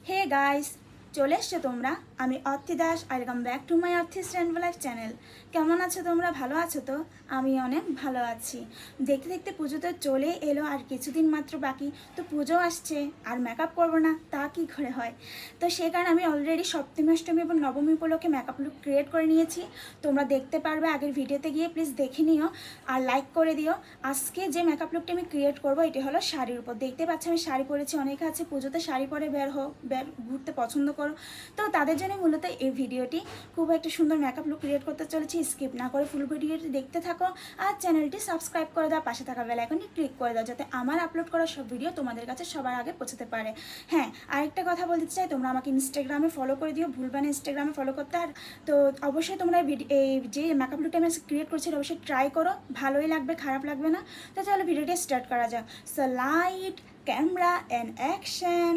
Hey guys, চলে এসছো তোমরা। আমি Arthi Das. Welcome back to my Arthi's rainbow life channel. কেমন আছো তোমরা? ভালো আছো তো? আমি অনেক ভালো আছি। দেখতে দেখতে পুজো তো চলে এলো, আর কিছুদিন মাত্র বাকি। তো পুজো আসছে, আর মেকআপ করবো না তা কি করে হয়? তো সেই কারণে আমি অলরেডি সপ্তমী, অষ্টমী এবং নবমী উপলক্ষে মেকআপ লুক ক্রিয়েট করে নিয়েছি। তোমরা দেখতে পারবে আগের ভিডিওতে গিয়ে, প্লিজ দেখে নিও আর লাইক করে দিও। আজকে যে মেকআপ লুকটা আমি ক্রিয়েট করবো এটি হলো শাড়ির উপর। দেখতে পাচ্ছি আমি শাড়ি পরেছি। অনেকে আছে পুজোতে শাড়ি পরে বের ঘুরতে পছন্দ করো, তো তাদের জন্য মূলত এই ভিডিওটি। খুব একটা সুন্দর মেকআপ লুক ক্রিয়েট করতে চলেছি। স্কিপ না করে ফুল ভিডিওটি দেখতে থাকো, আর চ্যানেলটি সাবস্ক্রাইব করে দাও, পাশে থাকা বেল আইকনটি ক্লিক করে দাও, যাতে আমার আপলোড করা সব ভিডিও তোমাদের কাছে সবার আগে পৌঁছতে পারে। হ্যাঁ, আরেকটা কথা বলতে চাই, তোমরা আমাকে ইনস্টাগ্রামে ফলো করে দিও, ভুলবা না ইনস্টাগ্রামে ফলো করতে। আর তো অবশ্যই তোমরা এই যে মেকআপ লুকটা আমি ক্রিয়েট করছি অবশ্যই ট্রাই করো, ভালোই লাগবে, খারাপ লাগবে না। তো চলো ভিডিওটি স্টার্ট করা যাক। So light, camera and action.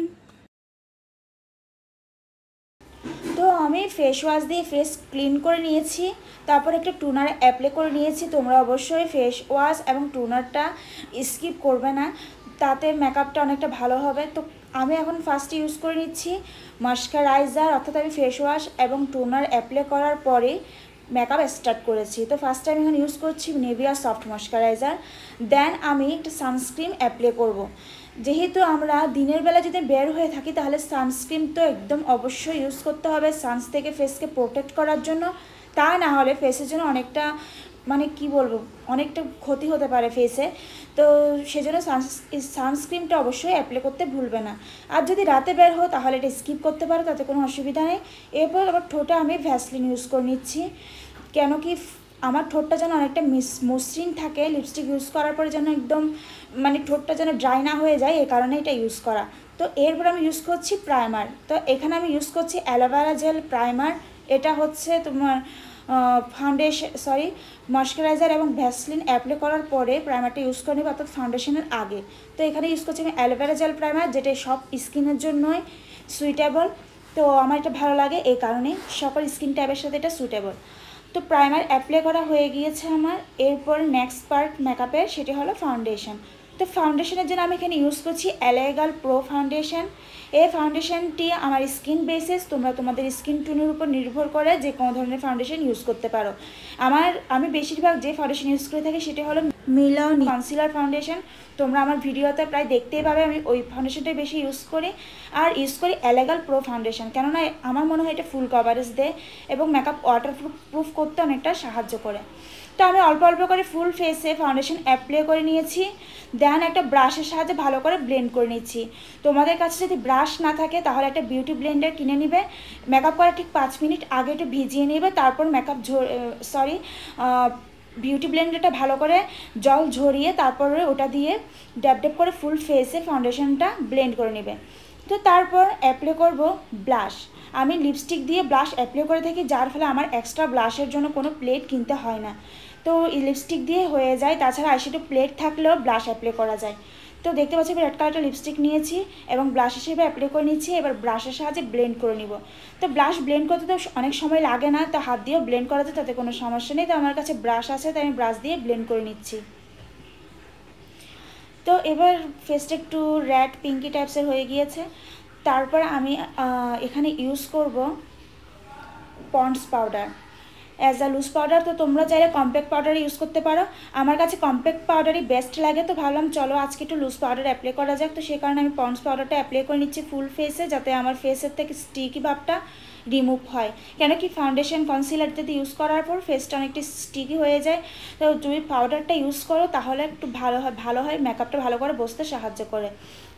তো আমি ফেস ওয়াশ দিয়ে ফেস ক্লিন করে নিয়েছি, তারপর একটা টোনার অ্যাপ্লাই করে নিয়েছি। তোমরা অবশ্যই ফেস ওয়াশ এবং টোনারটা স্কিপ করবে না, তাতে মেকআপটা অনেকটা ভালো হবে। তো আমি এখন ফার্স্টে ইউজ করে নিচ্ছি ময়শ্চারাইজার, অর্থাৎ আমি ফেস ওয়াশ এবং টোনার অ্যাপ্লাই করার পরে মেকআপ স্টার্ট করেছি। তো ফার্স্ট টাইম এখন ইউজ করছি নিভিয়া সফট ময়শ্চারাইজার। দেন আমি একটা সানস্ক্রিন অ্যাপ্লাই করব। যেহেতু আমরা দিনের বেলা যদি বের হয়ে থাকি তাহলে সানস্ক্রিন তো একদম অবশ্যই ইউজ করতে হবে সানস থেকে ফেসকে প্রোটেক্ট করার জন্য। তা না হলে ফেসের জন্য অনেকটা কি বলবো, অনেকটা ক্ষতি হতে পারে ফেসে। তো সেজন্য সানস্ক্রিনটা অবশ্যই অ্যাপ্লাই করতে ভুলবে না। আর যদি রাতে বের হো তাহলে এটা স্কিপ করতে পারো, তাতে কোনো অসুবিধা নেই। এরপর আমার ঠোঁটে আমি ভ্যাসলিন ইউজ করে নিচ্ছি, কেন কি আমার ঠোঁটটা যেন অনেকটা মসৃণ থাকে। লিপস্টিক ইউজ করার পরে যেন একদম ঠোঁটটা যেন ড্রাই না হয়ে যায়, এই কারণে এটা ইউজ করা। তো এরপর আমি ইউজ করছি প্রাইমার। তো এখানে আমি ইউজ করছি অ্যালোভেরা জেল প্রাইমার। এটা হচ্ছে তোমার ময়শ্চারাইজার এবং ভ্যাসলিন অ্যাপ্লাই করার পরে প্রাইমারটা ইউজ করে নেব, অর্থাৎ ফাউন্ডেশনের আগে। তো এখানে ইউজ করছি আমি অ্যালোভেরা জেল প্রাইমার, যেটা সব স্কিনের জন্যই সুইটেবল। তো আমার এটা ভালো লাগে, এই কারণে সকল স্কিন টাইপের সাথে এটা সুইটেবল। তো প্রাইমার অ্যাপ্লাই করা হয়ে গিয়েছে আমার। এরপর নেক্সট পার্ট মেকআপের, সেটি হলো ফাউন্ডেশন। তো ফাউন্ডেশনের জন্য আমি এখানে ইউজ করছি এলেগাল প্রো ফাউন্ডেশন। এই ফাউন্ডেশনটি আমার স্কিন বেসিস, তোমরা তোমাদের স্কিন টোনের উপর নির্ভর করে যে কোনো ধরনের ফাউন্ডেশন ইউজ করতে পারো। আমি বেশিরভাগ যে ফাউন্ডেশন ইউজ করে থাকি সেটি হলো মিলানি কনসিলার ফাউন্ডেশন। তোমরা আমার ভিডিওতে প্রায় দেখতেই পাবে আমি ওই ফাউন্ডেশনটাই বেশি ইউজ করি। আর ইউজ করি এলেগাল প্রো ফাউন্ডেশন, কেননা আমার মনে হয় এটা ফুল কভারেজ দেয় এবং মেকআপ ওয়াটারপ্রুফ করতে অনেকটা সাহায্য করে। তো আমি অল্প অল্প করে ফুল ফেসে ফাউন্ডেশন অ্যাপ্লাই করে নিয়েছি। দেন একটা ব্রাশের সাহায্যে ভালো করে ব্লেন্ড করে নিচ্ছি। তোমাদের কাছে যদি ব্রাশ না থাকে তাহলে একটা বিউটি ব্লেন্ডার কিনে নিবে। মেকআপ করার ঠিক 5 মিনিট আগে একটু ভিজিয়ে নেবে, তারপর বিউটি ব্লেন্ডারটা ভালো করে জল ঝরিয়ে তারপরে ওটা দিয়ে ড্যাপ ড্যাপ করে ফুল ফেসে ফাউন্ডেশনটা ব্লেন্ড করে নেবে। তো তারপর অ্যাপ্লাই করব ব্লাশ। আমি লিপস্টিক দিয়ে ব্লাশ অ্যাপ্লাই করে থাকি, যার ফলে আমার এক্সট্রা ব্লাশের জন্য কোনো প্লেট কিনতে হয় না। তো লিপস্টিক দিয়ে হয়ে যায়, তাছাড়া আইশ্যাডো প্লেট থাকলেও ব্লাশ অ্যাপ্লাই করা যায়। তো দেখতে পাচ্ছি আমি রেড কালারটা লিপস্টিক নিয়েছি এবং ব্লাশ হিসেবে অ্যাপ্লাই করে নিচ্ছি। এবার ব্রাশের সাহায্যে ব্লেন্ড করে নিব। তো ব্লাশ ব্লেন্ড করতে তো অনেক সময় লাগে না, তো হাত দিয়েও ব্লেন্ড করা যায়, তাতে কোনো সমস্যা নেই। তো আমার কাছে ব্রাশ আছে, তাই আমি ব্রাশ দিয়ে ব্লেন্ড করে নিচ্ছি। তো এবার ফেসটা একটু রেড পিঙ্কি টাইপসের হয়ে গিয়েছে। তারপর আমি এখানে ইউজ করব Pond's powder as a loose powder. তো তোমরা চাইলে কম্প্যাক্ট পাউডার ইউজ করতে পারো, আমার কাছে কম্প্যাক্ট পাউডারই বেস্ট লাগে। তো ভাবলাম চলো আজকে একটু লুজ পাউডার অ্যাপ্লাই করা যাক। তো সেই কারণে আমি পন্ডস পাউডারটা অ্যাপ্লাই করে নিচ্ছি ফুল ফেসে, যাতে আমার ফেসের থেকে স্টিকি ভাবটা রিমুভ হয়। কেন কি ফাউন্ডেশন কনসিলার যদি ইউজ করার পর ফেসটা অনেকটা স্টিকি হয়ে যায়। তো তুমি পাউডারটা ইউজ করো তাহলে একটু ভালো হয়, মেকআপটা ভালো করে বসতে সাহায্য করে।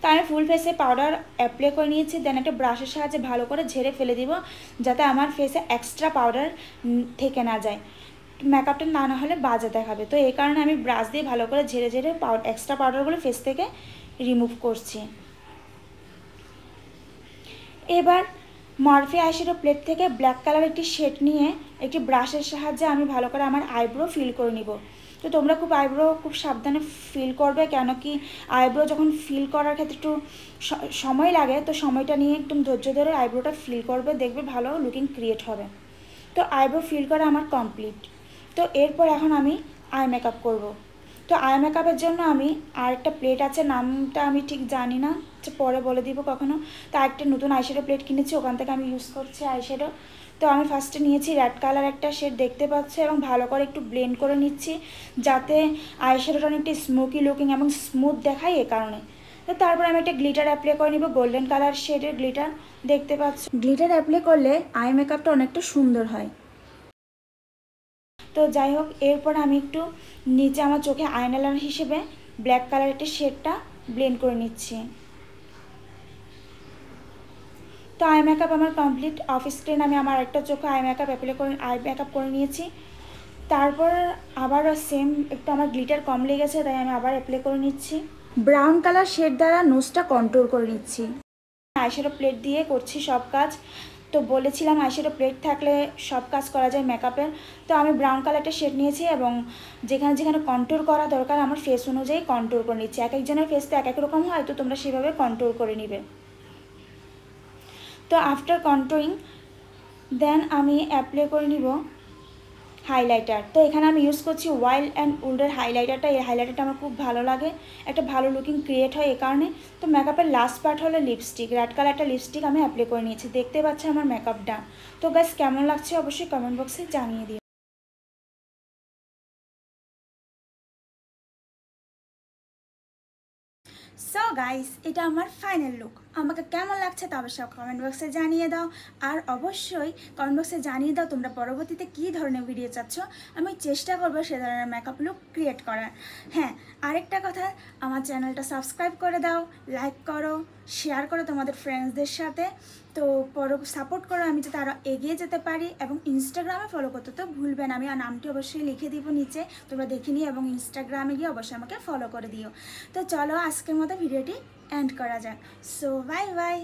তো আমি ফুল ফেসে পাউডার অ্যাপ্লাই করে নিয়েছি। দেন একটা ব্রাশের সাহায্যে ভালো করে ঝেড়ে ফেলে দিব, যাতে আমার ফেসে এক্সট্রা পাউডার থেকে না যায়, মেকআপটা না হলে বাজে দেখাবে। তো এই কারণে আমি ব্রাশ দিয়ে ভালো করে ঝেড়ে এক্সট্রা পাউডারগুলো ফেস থেকে রিমুভ করছি। এবার মরফি আইশ্যাডো প্লেট থেকে ব্ল্যাক কালার একটি শেড নিয়ে একটি ব্রাশের সাহায্যে আমি ভালো করে আমার আইব্রো ফিল করে নিব। তো তোমরা আইব্রো খুব সাবধানে ফিল করবে, কেন কি আইব্রো যখন ফিল করার ক্ষেত্রে একটু সময় লাগে। তো সময়টা নিয়ে একদম ধৈর্য ধরে আইব্রোটা ফিল করবে, দেখবে ভালো লুকিং ক্রিয়েট হবে। তো আইব্রো ফিল করা আমার কমপ্লিট। তো এরপর এখন আমি আই মেকআপ করব। তো আই মেকআপের জন্য আমি আরেকটা প্লেট আছে, নামটা আমি ঠিক জানি না, পরে বলে দিব কখনো। তো একটা নতুন আইশ্যাডো প্লেট কিনেছি, ওখান থেকে আমি ইউজ করছি আইশ্যাডো। তো আমি ফার্স্টে নিয়েছি রেড কালার একটা শেড, দেখতে পাচ্ছি, এবং ভালো করে একটু ব্লেন্ড করে নিচ্ছি যাতে আইশ্যাডোটা অনেকটা স্মোকি লুকিং এবং স্মুথ দেখায়, এ কারণে। তো তারপর আমি একটা গ্লিটার অ্যাপ্লাই করে নিব, গোল্ডেন কালার শেডের গ্লিটার, দেখতে পাচ্ছি। গ্লিটার অ্যাপ্লাই করলে আই মেকআপটা অনেকটা সুন্দর হয়। তো যাই হোক, এরপর আমি একটু নিচে আমার চোখে আইলাইনার হিসেবে ব্ল্যাক কালার একটা শেডটা ব্লেন্ড করে নিচ্ছি। তো আই মেকআপ আমার কমপ্লিট। অফ স্ক্রিন আমি আমার একটা চোখে আই মেকআপ করে নিয়েছি। তারপর আবার সেম একটু আমার গ্লিটার কম লেগেছে, তাই আমি আবার অ্যাপ্লাই করে নিচ্ছি। ব্রাউন কালার শেড দ্বারা নোজটা কন্ট্রোল করে নিচ্ছি। আইশ্যাডো প্লেট দিয়ে করছি সব কাজ। তো বলেছিলাম আইশ্যাডো প্লেট থাকলে সব কাজ করা যায় মেকআপের। তো আমি ব্রাউন কালারটা শেড নিয়েছি এবং যেখানে যেখানে কন্ট্রোল করা দরকার আমার ফেস অনুযায়ী কন্ট্রোল করে নিচ্ছি। এক একজনের ফেস তো এক এক রকম হয়, তো তোমরা সেভাবে কন্ট্রোল করে নিবে। তো আফটার কন্ট্রোলিং দেন আমি অ্যাপ্লাই করে নিব হাইলাইটার। তো এখানে আমি ইউজ করছি ওয়াইল্ড অ্যান্ড উডের হাইলাইটারটা। এই হাইলাইটারটা আমার খুব ভালো লাগে, একটা ভালো লুকিং ক্রিয়েট হয় এ কারণে। তো মেকআপের লাস্ট পার্ট হলো লিপস্টিক, রেড কালার একটা লিপস্টিক আমি অ্যাপ্লাই করে নিয়েছি, দেখতে পাচ্ছি আমার মেকআপ ডান। তো গাইস কেমন লাগছে অবশ্যই কমেন্ট বক্সে জানিয়ে দিও। সো গাইস, এটা আমার ফাইনাল লুক। আমাকে কেমন লাগছে তা অবশ্যই কমেন্ট বক্সে জানিয়ে দাও। আর অবশ্যই কমেন্ট বক্সে জানিয়ে দাও তোমরা পরবর্তীতে কী ধরনের ভিডিও চাচ্ছ, আমি চেষ্টা করবো সে ধরনের মেকআপ লুক ক্রিয়েট করার। হ্যাঁ, আরেকটা কথা, আমার চ্যানেলটা সাবস্ক্রাইব করে দাও, লাইক করো, শেয়ার করো তোমাদের ফ্রেন্ডসদের সাথে। তো সাপোর্ট করো আমি যাতে আরও এগিয়ে যেতে পারি, এবং ইনস্টাগ্রামে ফলো করতে তো ভুলবে না। আমি আর নামটি অবশ্যই লিখে দিব নিচে, তোমরা দেখে নিও, এবং ইনস্টাগ্রামে গিয়ে অবশ্যই আমাকে ফলো করে দিও। তো চলো আজকের মতো ভিডিওটি এন্ড করা যাক। So bye bye.